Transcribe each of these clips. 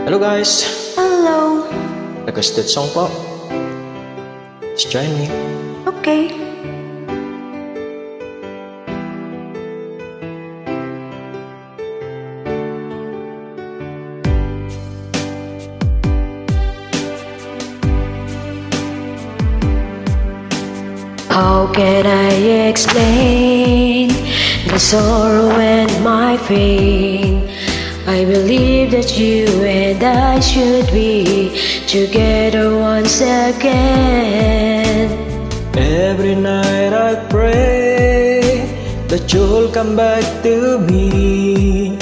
Hello guys! Hello! Requested song po. Let's join me. Okay. How can I explain the sorrow and my pain? I believe that you and I should be together once again. Every night I pray that you'll come back to me,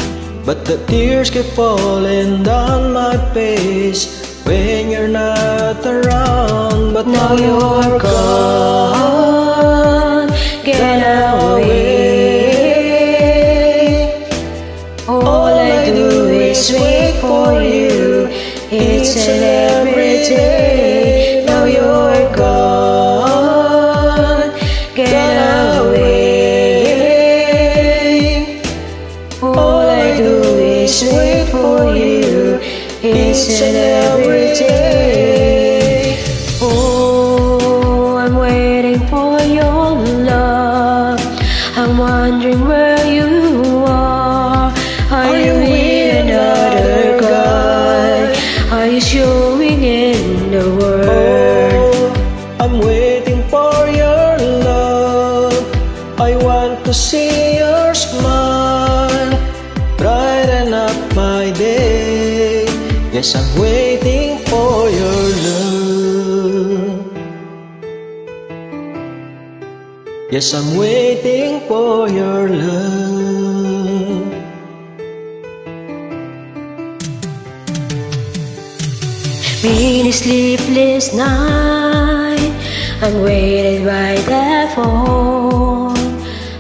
but the tears keep falling down my face when you're not around. But Now you're gone, get away. All I do is wait for you, each and every day. Now you're gone, get away. All I do is wait for you, each and every day. Oh, I'm waiting for your love. I'm wondering where you are. Are you with another guy? Are you showing in the world? Oh, I'm waiting for your love. I want to see your smile, brighten up my day. Yes, I'm waiting for your love. Yes, I'm waiting for your love. Many sleepless night, I'm waiting by the phone.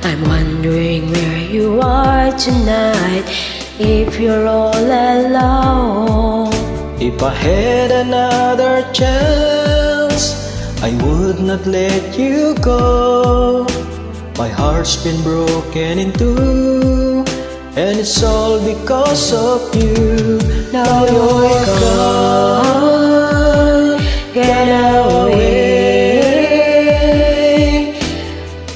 I'm wondering where you are tonight, if you're all alone. If I had another chance, I would not let you go. My heart's been broken in two, and it's all because of you. Now you're gone, get away.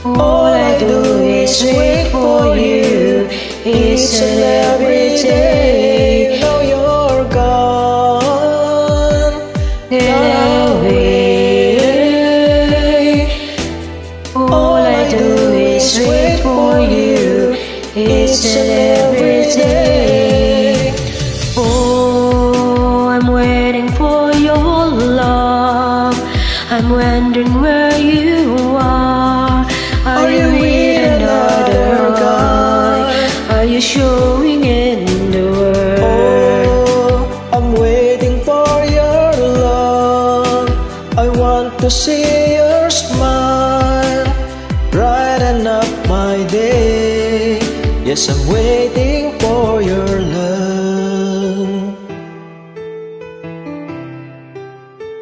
All I do is wait for you, each and every day. Now you're gone, Get away. All I do is wait for you, each and every day. Oh, I'm waiting for your love. I'm wondering where you are. Are you with another guy? Are you showing in the world? oh, I'm waiting for your love. I want to see your smile, brighten up my day. Yes, I'm waiting for your love.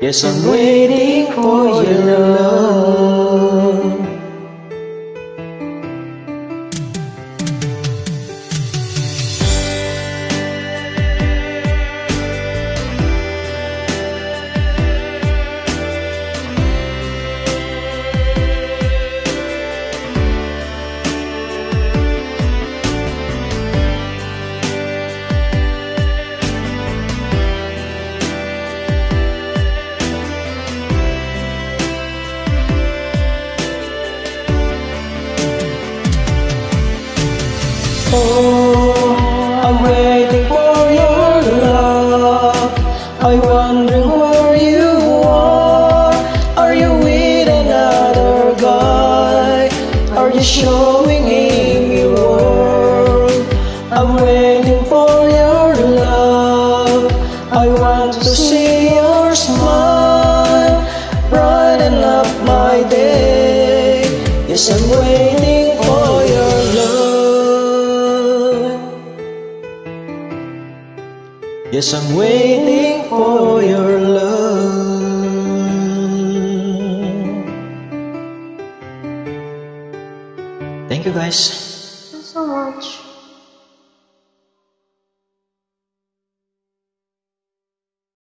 Yes, I'm waiting for your love. Oh, I'm waiting for your love. I'm wondering where you are. Are you with another guy? Are you showing in your world? I'm waiting for your love. I want to see your smile, brighten up my day. Yes, I'm waiting for your love. Yes, I'm waiting for your love. Thank you guys.